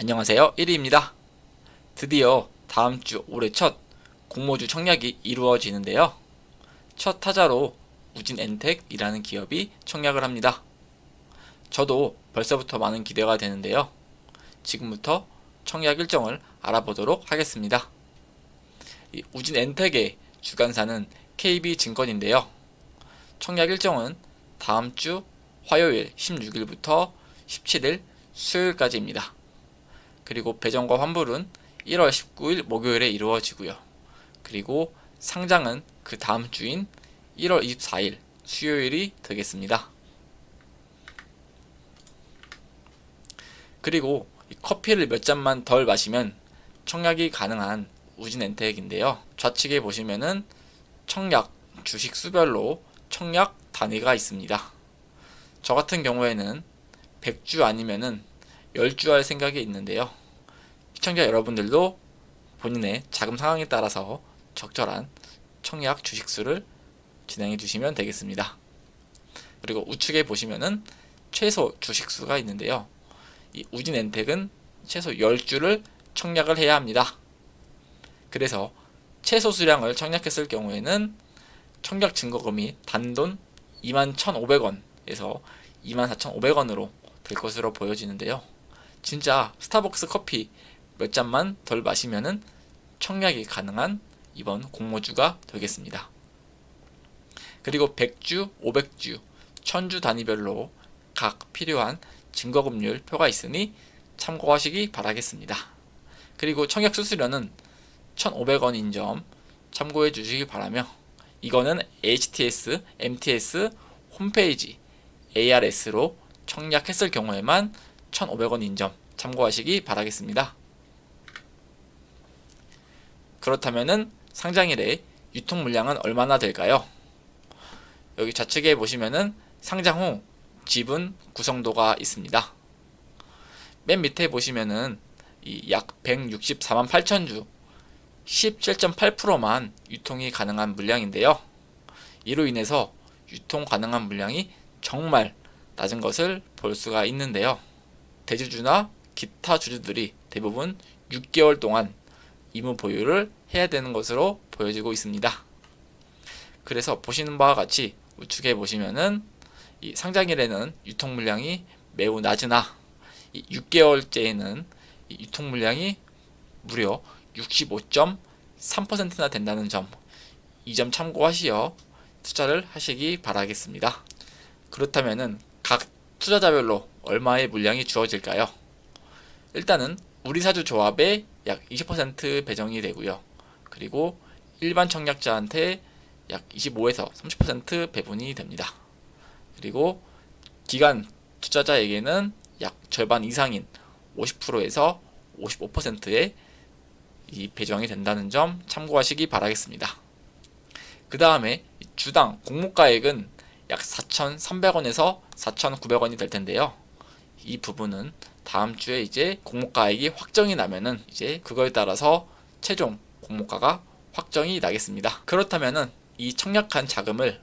안녕하세요. 1위입니다. 드디어 다음주 올해 첫 공모주 청약이 이루어지는데요. 첫 타자로 우진엔텍이라는 기업이 청약을 합니다. 저도 벌써부터 많은 기대가 되는데요. 지금부터 청약 일정을 알아보도록 하겠습니다. 이 우진엔텍의 주관사는 KB증권인데요. 청약 일정은 다음주 화요일 16일부터 17일 수요일까지입니다. 그리고 배정과 환불은 1월 19일 목요일에 이루어지고요. 그리고 상장은 그 다음 주인 1월 24일 수요일이 되겠습니다. 그리고 커피를 몇 잔만 덜 마시면 청약이 가능한 우진엔텍인데요. 좌측에 보시면은 청약 주식 수별로 청약 단위가 있습니다. 저 같은 경우에는 100주 아니면은 10주 할 생각이 있는데요. 시청자 여러분들도 본인의 자금 상황에 따라서 적절한 청약 주식수를 진행해 주시면 되겠습니다. 그리고 우측에 보시면은 최소 주식수가 있는데요. 이 우진엔텍은 최소 10주를 청약을 해야 합니다. 그래서 최소 수량을 청약했을 경우에는 청약 증거금이 단돈 21,500원에서 24,500원으로 될 것으로 보여지는데요. 진짜 스타벅스 커피 몇 잔만 덜 마시면은 청약이 가능한 이번 공모주가 되겠습니다. 그리고 100주, 500주, 1000주 단위별로 각 필요한 증거금률 표가 있으니 참고하시기 바라겠습니다. 그리고 청약 수수료는 1,500원인 점 참고해 주시기 바라며, 이거는 HTS, MTS 홈페이지 ARS로 청약했을 경우에만 1,500원인 점 참고하시기 바라겠습니다. 그렇다면은 상장일에 유통 물량은 얼마나 될까요? 여기 좌측에 보시면은 상장 후 지분 구성도가 있습니다. 맨 밑에 보시면은 약 164만 8천 주 17.8%만 유통이 가능한 물량인데요. 이로 인해서 유통 가능한 물량이 정말 낮은 것을 볼 수가 있는데요. 대주주나 기타 주주들이 대부분 6개월 동안 의무 보유를 해야 되는 것으로 보여지고 있습니다. 그래서 보시는 바와 같이 우측에 보시면은 이 상장일에는 유통 물량이 매우 낮으나 6개월째에는 유통 물량이 무려 65.3%나 된다는 점, 이 점 참고하시어 투자를 하시기 바라겠습니다. 그렇다면은 각 투자자별로 얼마의 물량이 주어질까요? 일단은 우리사주 조합에 약 20% 배정이 되고요. 그리고 일반 청약자한테 약 25에서 30% 배분이 됩니다. 그리고 기관 투자자에게는 약 절반 이상인 50%에서 55%의 이 배정이 된다는 점 참고하시기 바라겠습니다. 그 다음에 주당 공모가액은 약 4,300원에서 4,900원이 될 텐데요. 이 부분은 다음 주에 이제 공모가액이 확정이 나면은 이제 그거에 따라서 최종 공모가가 확정이 나겠습니다. 그렇다면은 이 청약한 자금을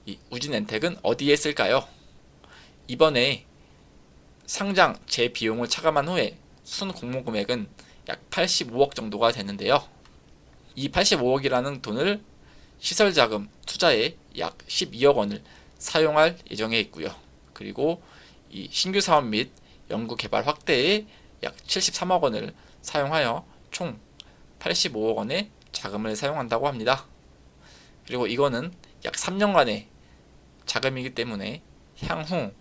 이 우진엔텍은 어디에 쓸까요? 이번에 상장 재비용을 차감한 후에 순 공모 금액은 약 85억 정도가 되는데요. 이 85억이라는 돈을 시설자금 투자에 약 12억 원을 사용할 예정에 있고요. 그리고 이 신규 사업 및 연구개발 확대에 약 73억 원을 사용하여 총 85억 원의 자금을 사용한다고 합니다. 그리고 이거는 약 3년간의 자금이기 때문에 향후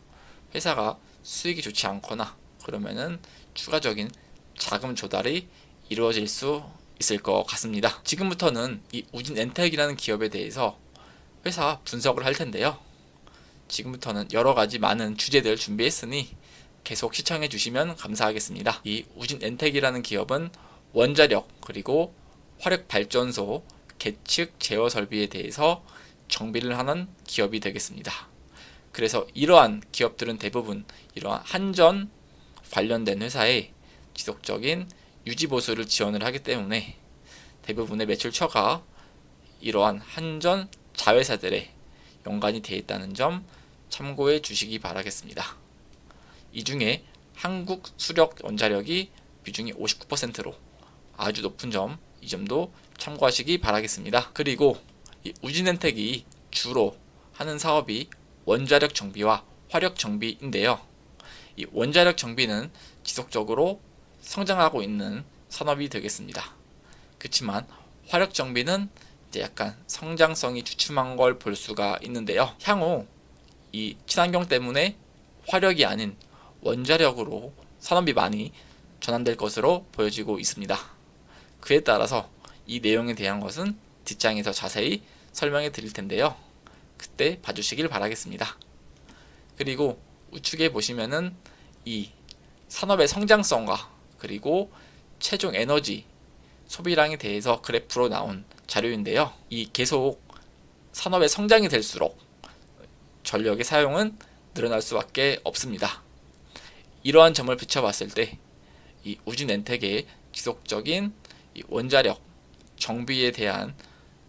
회사가 수익이 좋지 않거나 그러면은 추가적인 자금 조달이 이루어질 수 있을 것 같습니다. 지금부터는 이 우진엔텍이라는 기업에 대해서 회사 분석을 할 텐데요. 지금부터는 여러가지 많은 주제들 준비했으니 계속 시청해 주시면 감사하겠습니다. 이 우진엔텍이라는 기업은 원자력 그리고 화력발전소 계측 제어 설비에 대해서 정비를 하는 기업이 되겠습니다. 그래서 이러한 기업들은 대부분 이러한 한전 관련된 회사에 지속적인 유지보수를 지원을 하기 때문에 대부분의 매출처가 이러한 한전 자회사들에 연관이 되어 있다는 점 참고해 주시기 바라겠습니다. 이 중에 한국수력원자력이 비중이 59%로 아주 높은 점, 이 점도 참고하시기 바라겠습니다. 그리고 이 우진엔텍이 주로 하는 사업이 원자력 정비와 화력 정비인데요. 이 원자력 정비는 지속적으로 성장하고 있는 산업이 되겠습니다. 그렇지만 화력 정비는 이제 약간 성장성이 주춤한 걸 볼 수가 있는데요. 향후 이 친환경 때문에 화력이 아닌 원자력으로 산업이 많이 전환될 것으로 보여지고 있습니다. 그에 따라서 이 내용에 대한 것은 뒷장에서 자세히 설명해 드릴 텐데요. 그때 봐주시길 바라겠습니다. 그리고 우측에 보시면은 이 산업의 성장성과 그리고 최종 에너지 소비량에 대해서 그래프로 나온 자료인데요. 이 계속 산업의 성장이 될수록 전력의 사용은 늘어날 수밖에 없습니다. 이러한 점을 비춰봤을 때 이 우진엔텍의 지속적인 이 원자력 정비에 대한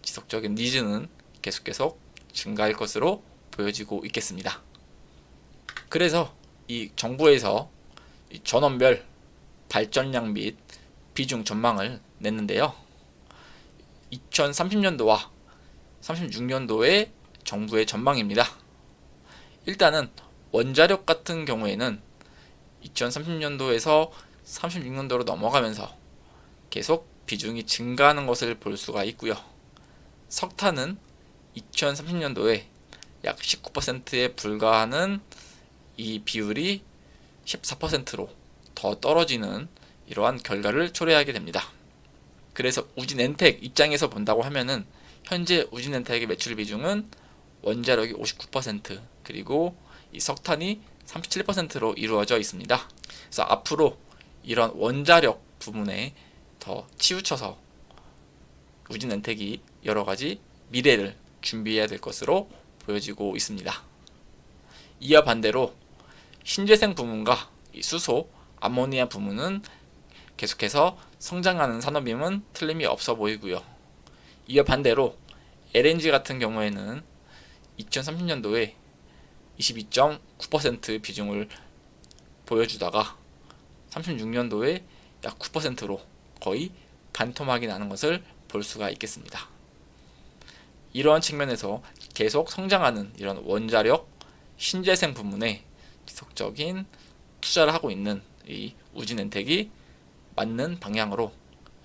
지속적인 니즈는 계속 증가할 것으로 보여지고 있겠습니다. 그래서 이 정부에서 이 전원별 발전량 및 비중 전망을 냈는데요. 2030년도와 36년도의 정부의 전망입니다. 일단은 원자력 같은 경우에는 2030년도에서 36년도로 넘어가면서 계속 비중이 증가하는 것을 볼 수가 있고요. 석탄은 2030년도에 약 19%에 불과하는 이 비율이 14%로 더 떨어지는 이러한 결과를 초래하게 됩니다. 그래서 우진엔텍 입장에서 본다고 하면은 현재 우진엔텍의 매출 비중은 원자력이 59% 그리고 이 석탄이 37%로 이루어져 있습니다. 그래서 앞으로 이런 원자력 부분에 더 치우쳐서 우진엔텍이 여러가지 미래를 준비해야 될 것으로 보여지고 있습니다. 이와 반대로 신재생 부문과 수소, 암모니아 부문은 계속해서 성장하는 산업임은 틀림이 없어 보이고요. 이와 반대로 LNG 같은 경우에는 2030년도에 22.9% 비중을 보여주다가 36년도에 약 9%로 거의 반토막이 나는 것을 볼 수가 있겠습니다. 이러한 측면에서 계속 성장하는 이런 원자력 신재생 부문에 지속적인 투자를 하고 있는 이 우진엔텍이 맞는 방향으로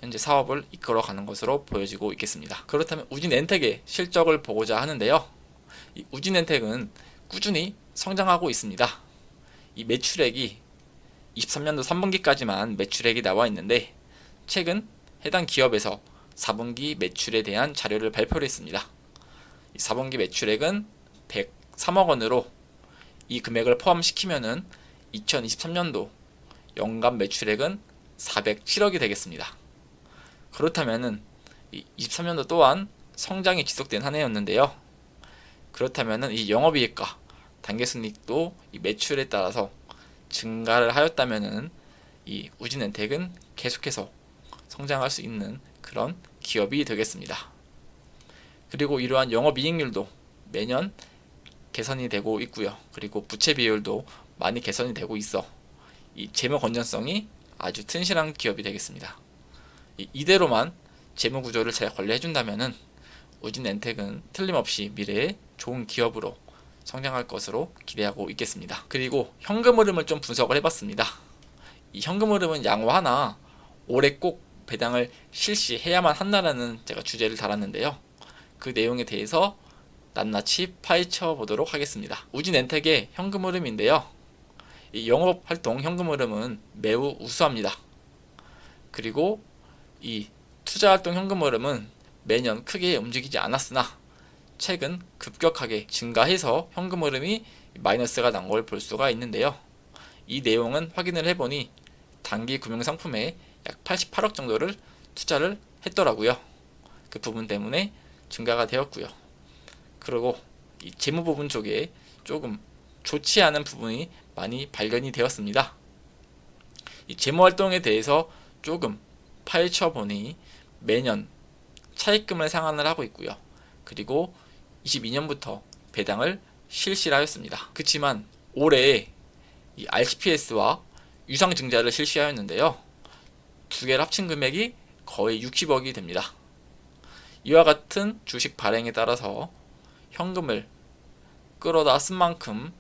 현재 사업을 이끌어가는 것으로 보여지고 있겠습니다. 그렇다면 우진엔텍의 실적을 보고자 하는데요. 이 우진엔텍은 꾸준히 성장하고 있습니다. 이 매출액이 23년도 3분기까지만 매출액이 나와 있는데 최근 해당 기업에서 4분기 매출에 대한 자료를 발표를 했습니다. 이 4분기 매출액은 103억 원으로 이 금액을 포함시키면은 2023년도 연간 매출액은 407억이 되겠습니다. 그렇다면은 23년도 또한 성장이 지속된 한 해였는데요. 그렇다면은 이 영업이익과 단계순이익도 이 매출에 따라서 증가를 하였다면은 이 우진엔텍은 계속해서 성장할 수 있는 그런 기업이 되겠습니다. 그리고 이러한 영업이익률도 매년 개선이 되고 있고요. 그리고 부채 비율도 많이 개선이 되고 있어 이 재무 건전성이 아주 튼실한 기업이 되겠습니다. 이대로만 재무 구조를 잘 관리해 준다면은 우진엔텍은 틀림없이 미래에 좋은 기업으로 성장할 것으로 기대하고 있겠습니다. 그리고 현금 흐름을 좀 분석을 해봤습니다. 이 현금 흐름은 양호하나 올해 꼭 배당을 실시해야만 한다라는 제가 주제를 달았는데요. 그 내용에 대해서 낱낱이 파헤쳐 보도록 하겠습니다. 우진엔텍의 현금 흐름인데요. 이 영업활동 현금 흐름은 매우 우수합니다. 그리고 이 투자활동 현금 흐름은 매년 크게 움직이지 않았으나 최근 급격하게 증가해서 현금 흐름이 마이너스가 난 걸 볼 수가 있는데요. 이 내용은 확인을 해보니 단기 금융상품에 약 88억 정도를 투자를 했더라고요. 그 부분 때문에 증가가 되었고요. 그리고 이 재무 부분 쪽에 조금 좋지 않은 부분이 많이 발견이 되었습니다. 이 재무 활동에 대해서 조금 파헤쳐 보니 매년 차입금을 상환을 하고 있고요. 그리고 22년부터 배당을 실시하였습니다. 그렇지만 올해 이 RCPS와 유상증자를 실시하였는데요. 두 개를 합친 금액이 거의 60억이 됩니다. 이와 같은 주식 발행에 따라서 현금을 끌어다 쓴 만큼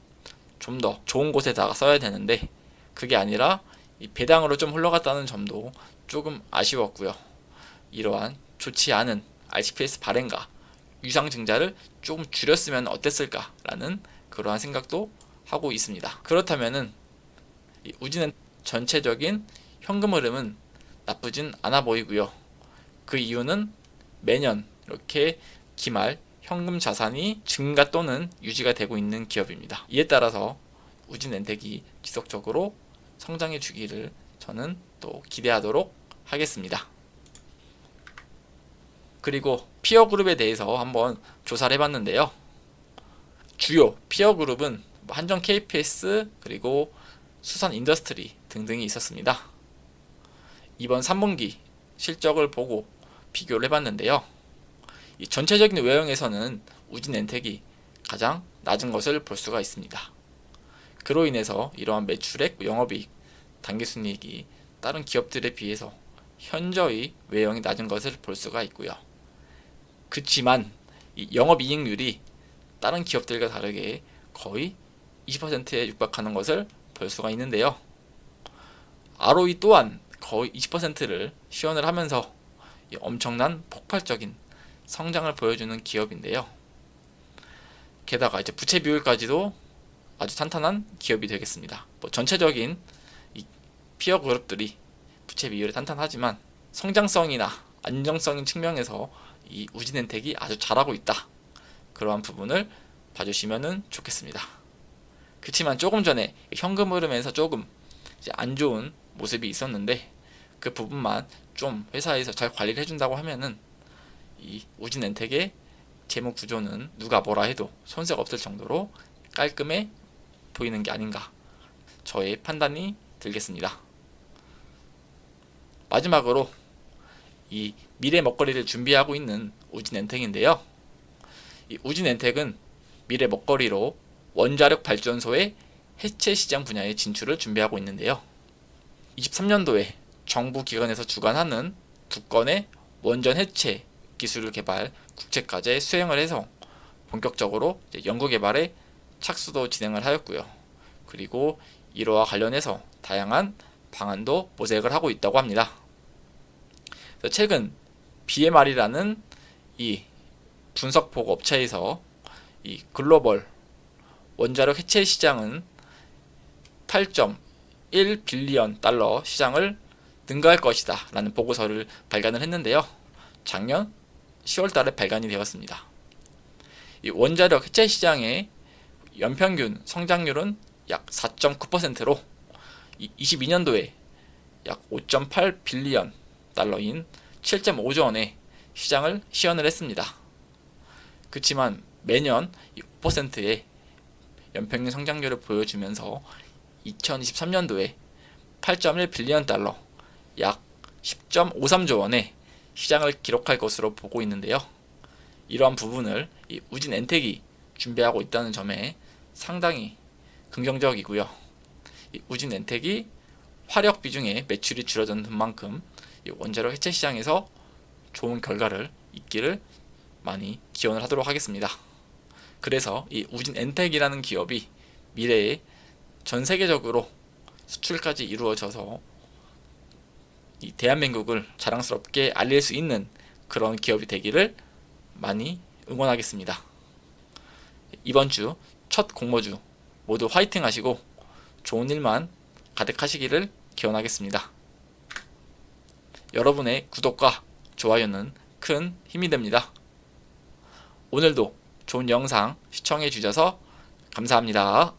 좀 더 좋은 곳에다가 써야 되는데 그게 아니라 이 배당으로 좀 흘러갔다는 점도 조금 아쉬웠고요. 이러한 좋지 않은 RCPS 발행과 유상증자를 조금 줄였으면 어땠을까 라는 그러한 생각도 하고 있습니다. 그렇다면은 이 우진은 전체적인 현금 흐름은 나쁘진 않아 보이고요. 그 이유는 매년 이렇게 기말 현금 자산이 증가 또는 유지가 되고 있는 기업입니다. 이에 따라서 우진엔텍이 지속적으로 성장해 주기를 저는 또 기대하도록 하겠습니다. 그리고 피어 그룹에 대해서 한번 조사를 해봤는데요. 주요 피어 그룹은 한정 KPS 그리고 수산 인더스트리 등등이 있었습니다. 이번 3분기 실적을 보고 비교를 해봤는데요. 이 전체적인 외형에서는 우진엔텍이 가장 낮은 것을 볼 수가 있습니다. 그로 인해서 이러한 매출액, 영업이익, 당기순이익이 다른 기업들에 비해서 현저히 외형이 낮은 것을 볼 수가 있고요. 그치만 이 영업이익률이 다른 기업들과 다르게 거의 20%에 육박하는 것을 볼 수가 있는데요. ROE 또한 거의 20%를 시현을 하면서 엄청난 폭발적인 성장을 보여주는 기업인데요. 게다가 이제 부채 비율까지도 아주 탄탄한 기업이 되겠습니다. 전체적인 이 피어 그룹들이 부채 비율이 탄탄하지만 성장성이나 안정성인 측면에서 이 우진엔텍이 아주 잘하고 있다. 그러한 부분을 봐주시면 좋겠습니다. 그렇지만 조금 전에 현금 흐름에서 조금 이제 안 좋은 모습이 있었는데 그 부분만 좀 회사에서 잘 관리를 해준다고 하면은 이 우진엔텍의 재무 구조는 누가 뭐라 해도 손색 없을 정도로 깔끔해 보이는 게 아닌가 저의 판단이 들겠습니다. 마지막으로 이 미래 먹거리를 준비하고 있는 우진엔텍인데요. 이 우진엔텍은 미래 먹거리로 원자력 발전소의 해체 시장 분야의 진출을 준비하고 있는데요. 23년도에 정부 기관에서 주관하는 두 건의 원전 해체 기술 개발 국제과제 수행을 해서 본격적으로 연구 개발에 착수도 진행을 하였고요. 그리고 이로와 관련해서 다양한 방안도 모색을 하고 있다고 합니다. 최근 BMR이라는 이 분석 보고 업체에서 이 글로벌 원자력 해체 시장은 8.1 빌리언 달러 시장을 능가할 것이다 라는 보고서를 발간을 했는데요. 작년 10월 달에 발간이 되었습니다. 이 원자력 해체 시장의 연평균 성장률은 약 4.9%로 22년도에 약 5.8 빌리언 달러인 7.5조 원의 시장을 시현을 했습니다. 그렇지만 매년 5%의 연평균 성장률을 보여주면서 2023년도에 8.1 빌리언 달러 약 10.53조 원의 시장을 기록할 것으로 보고 있는데요. 이러한 부분을 이 우진엔텍이 준비하고 있다는 점에 상당히 긍정적이고요. 이 우진엔텍이 화력 비중의 매출이 줄어드는 만큼 이 원자력 해체 시장에서 좋은 결과를 있기를 많이 기원을 하도록 하겠습니다. 그래서 이 우진엔텍이라는 기업이 미래에 전 세계적으로 수출까지 이루어져서 이 대한민국을 자랑스럽게 알릴 수 있는 그런 기업이 되기를 많이 응원하겠습니다. 이번 주 첫 공모주 모두 화이팅 하시고 좋은 일만 가득하시기를 기원하겠습니다. 여러분의 구독과 좋아요는 큰 힘이 됩니다. 오늘도 좋은 영상 시청해 주셔서 감사합니다.